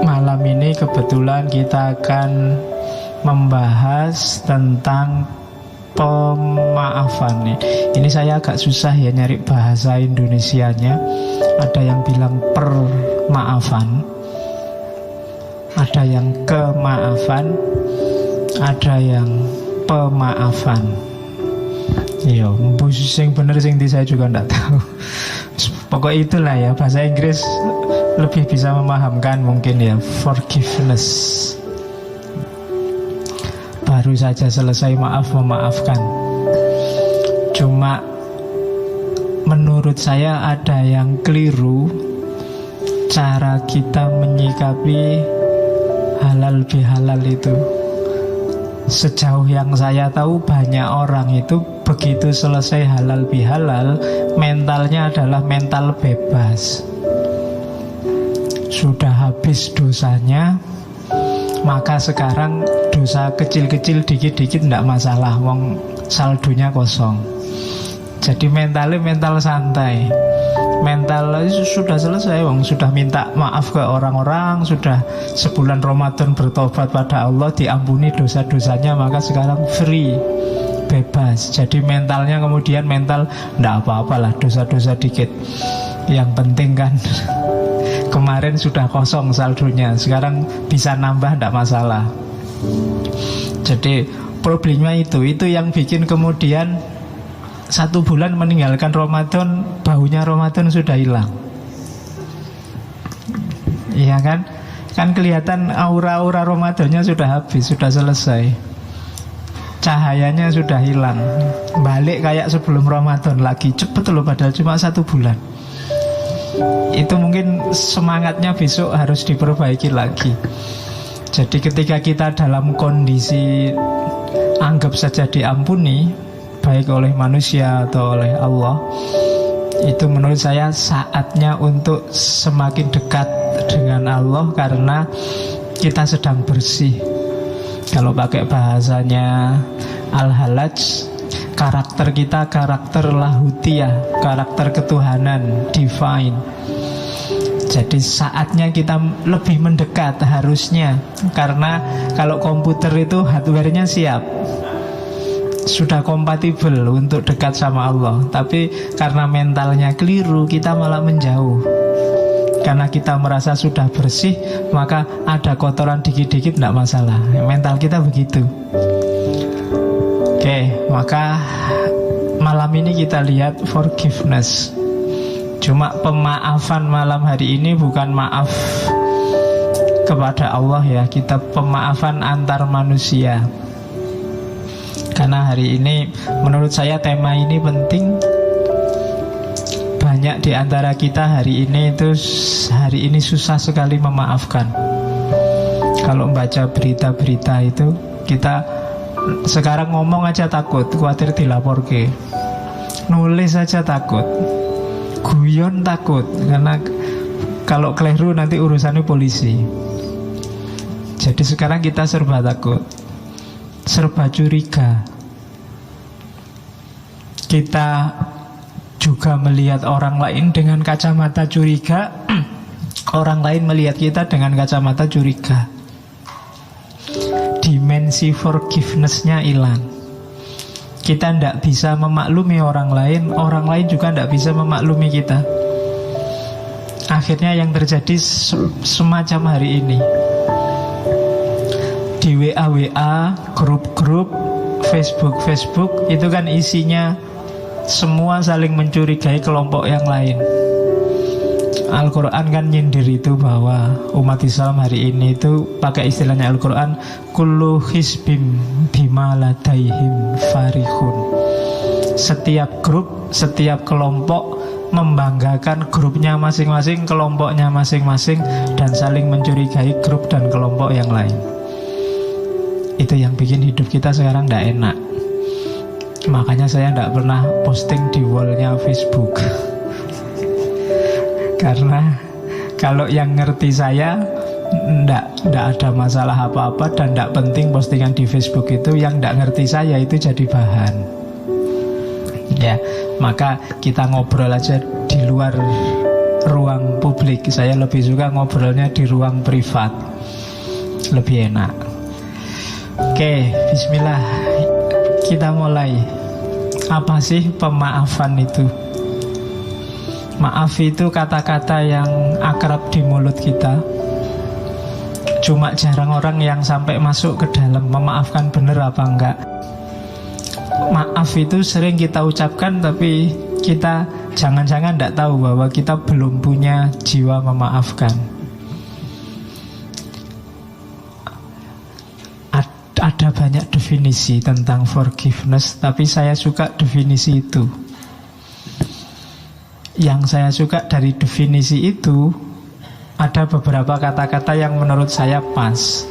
Malam ini kebetulan kita akan membahas tentang pemaafan. Ini saya agak susah ya nyari bahasa Indonesianya. Ada yang bilang permaafan, ada yang kemaafan, ada yang pemaafan. Yo, sing bener sing di saya juga nggak tahu. Pokoknya itulah ya, bahasa Inggris lebih bisa memahamkan mungkin ya. Forgiveness. Baru saja selesai memaafkan. Cuma menurut saya ada yang keliru cara kita menyikapi halal bihalal itu. Sejauh yang saya tahu banyak orang itu begitu selesai halal bihalal, mentalnya adalah mental bebas. Sudah habis dosanya, maka sekarang dosa kecil-kecil dikit-dikit tidak masalah, wong saldonya kosong. Jadi mentalnya mental santai, mental sudah selesai, wong sudah minta maaf ke orang-orang, sudah sebulan Ramadan bertobat pada Allah, diampuni dosa-dosanya, maka sekarang free, bebas. Jadi mentalnya kemudian mental tidak apa-apalah dosa-dosa dikit, yang penting kan kemarin sudah kosong saldonya, sekarang bisa nambah tidak masalah. Jadi problemnya itu yang bikin kemudian 1 bulan meninggalkan Ramadan, baunya Ramadan sudah hilang. Iya kan? Kan kelihatan aura-aura Ramadannya sudah habis, sudah selesai. Cahayanya sudah hilang. Balik kayak sebelum Ramadan lagi. Cepet loh, padahal cuma 1 bulan. Itu mungkin semangatnya besok harus diperbaiki lagi. Jadi ketika kita dalam kondisi anggap saja diampuni, baik oleh manusia atau oleh Allah, itu menurut saya saatnya untuk semakin dekat dengan Allah, karena kita sedang bersih. Kalau pakai bahasanya Al-Halaj, karakter kita karakter lahutiyah, karakter ketuhanan, divine. Jadi saatnya kita lebih mendekat harusnya. Karena kalau komputer itu hardware-nya siap, sudah kompatibel untuk dekat sama Allah. Tapi karena mentalnya keliru, kita malah menjauh. Karena kita merasa sudah bersih, maka ada kotoran dikit-dikit tidak masalah. Mental kita begitu. Oke, maka malam ini kita lihat forgiveness. Cuma pemaafan malam hari ini bukan maaf kepada Allah ya, kita pemaafan antar manusia. Karena hari ini menurut saya tema ini penting. Banyak di antara kita hari ini susah sekali memaafkan. Kalau membaca berita-berita itu, kita sekarang ngomong aja takut, khawatir dilaporke. Nulis aja takut, guyon takut, karena kalau keliru nanti urusannya polisi. Jadi sekarang kita serba takut, serba curiga. Kita juga melihat orang lain dengan kacamata curiga, orang lain melihat kita dengan kacamata curiga. Dimensi forgiveness-nya hilang. Kita tidak bisa memaklumi orang lain juga tidak bisa memaklumi kita. Akhirnya yang terjadi semacam hari ini. Di WA, grup-grup, Facebook, itu kan isinya semua saling mencurigai kelompok yang lain. Al-Quran kan nyindir itu bahwa umat Islam hari ini itu pakai istilahnya Al-Quran, kullu hizbim bima ladaihim farihun. Setiap grup, setiap kelompok membanggakan grupnya masing-masing, kelompoknya masing-masing, dan saling mencurigai grup dan kelompok yang lain. Itu yang bikin hidup kita sekarang tidak enak. Makanya saya tidak pernah posting di wallnya Facebook. Karena kalau yang ngerti saya, tidak ada masalah apa-apa dan tidak penting postingan di Facebook itu. Yang tidak ngerti saya itu jadi bahan. Ya, maka kita ngobrol aja di luar ruang publik. Saya lebih suka ngobrolnya di ruang privat, lebih enak. Oke, bismillah. Kita mulai. Apa sih pemaafan itu? Maaf itu kata-kata yang akrab di mulut kita. Cuma jarang orang yang sampai masuk ke dalam memaafkan bener apa enggak. Maaf itu sering kita ucapkan, tapi kita jangan-jangan tidak tahu bahwa kita belum punya jiwa memaafkan. Ada banyak definisi tentang forgiveness, tapi saya suka definisi itu. Yang saya suka dari definisi itu, ada beberapa kata-kata yang menurut saya pas.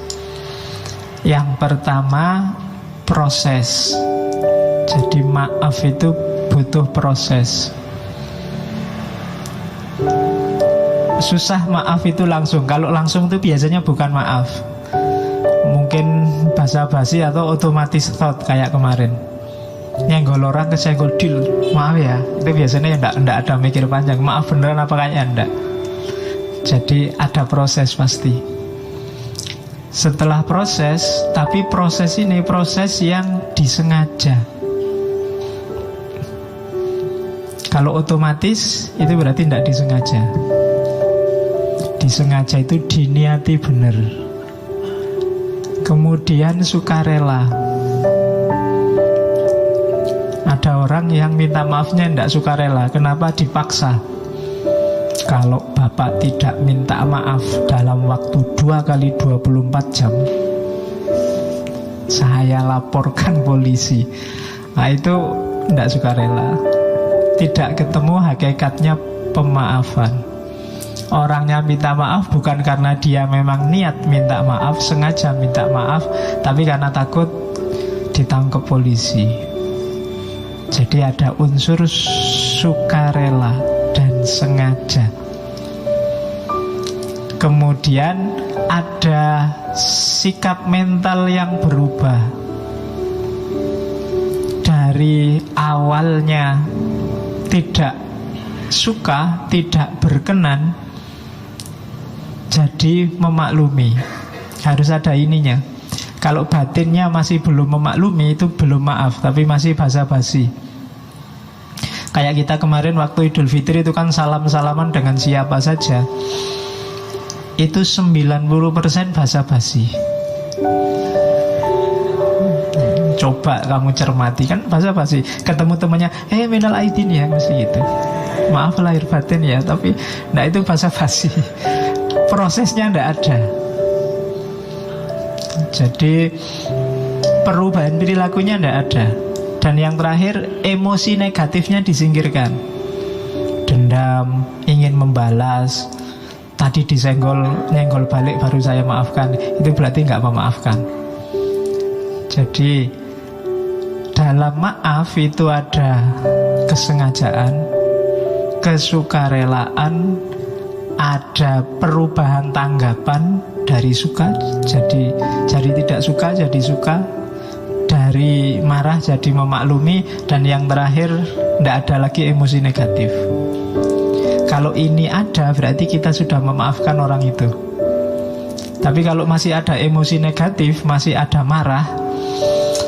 Yang pertama, proses. Jadi maaf itu butuh proses. Susah maaf itu langsung. Kalau langsung itu biasanya bukan maaf. Mungkin basa-basi atau otomatis thought kayak kemarin. Nyenggol orang kesenggol deal, maaf ya. Itu biasanya enggak ada mikir panjang. Maaf beneran apa kayaknya enggak. Jadi ada proses pasti. Setelah proses, tapi proses ini proses yang disengaja. Kalau otomatis itu berarti tidak disengaja. Disengaja itu diniati benar. Kemudian sukarela. Ada orang yang minta maafnya tidak sukarela. Kenapa? Dipaksa. Kalau bapak tidak minta maaf dalam waktu 2x24 jam, saya laporkan polisi. Nah itu tidak sukarela. Tidak ketemu hakikatnya pemaafan. Orangnya minta maaf bukan karena dia memang niat minta maaf, sengaja minta maaf, tapi karena takut ditangkap polisi. Jadi ada unsur sukarela dan sengaja. Kemudian ada sikap mental yang berubah. Dari awalnya tidak suka, tidak berkenan, jadi memaklumi. Harus ada ininya. Kalau batinnya masih belum memaklumi, itu belum maaf, tapi masih basa-basi. Kayak kita kemarin waktu Idul Fitri itu kan salam-salaman dengan siapa saja. Itu 90% basa-basi. Coba kamu cermati, kan basa-basi. Ketemu temannya, minal aidin ya, mesti gitu. Maaf lahir batin ya, tapi nah itu basa-basi. Prosesnya tidak ada. Jadi perubahan perilakunya tidak ada. Dan yang terakhir, emosi negatifnya disingkirkan. Dendam, ingin membalas, tadi disenggol, nyenggol balik baru saya maafkan, itu berarti nggak memaafkan. Jadi dalam maaf itu ada kesengajaan, kesukarelaan, ada perubahan tanggapan dari suka jadi tidak suka jadi suka, dari marah jadi memaklumi, dan yang terakhir tidak ada lagi emosi negatif. Kalau ini ada berarti kita sudah memaafkan orang itu. Tapi kalau masih ada emosi negatif, masih ada marah,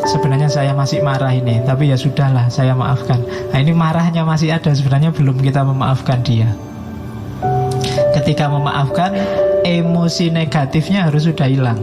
sebenarnya saya masih marah ini, tapi ya sudahlah saya maafkan. Nah ini marahnya masih ada, sebenarnya belum kita memaafkan dia. Ketika memaafkan, emosi negatifnya harus sudah hilang.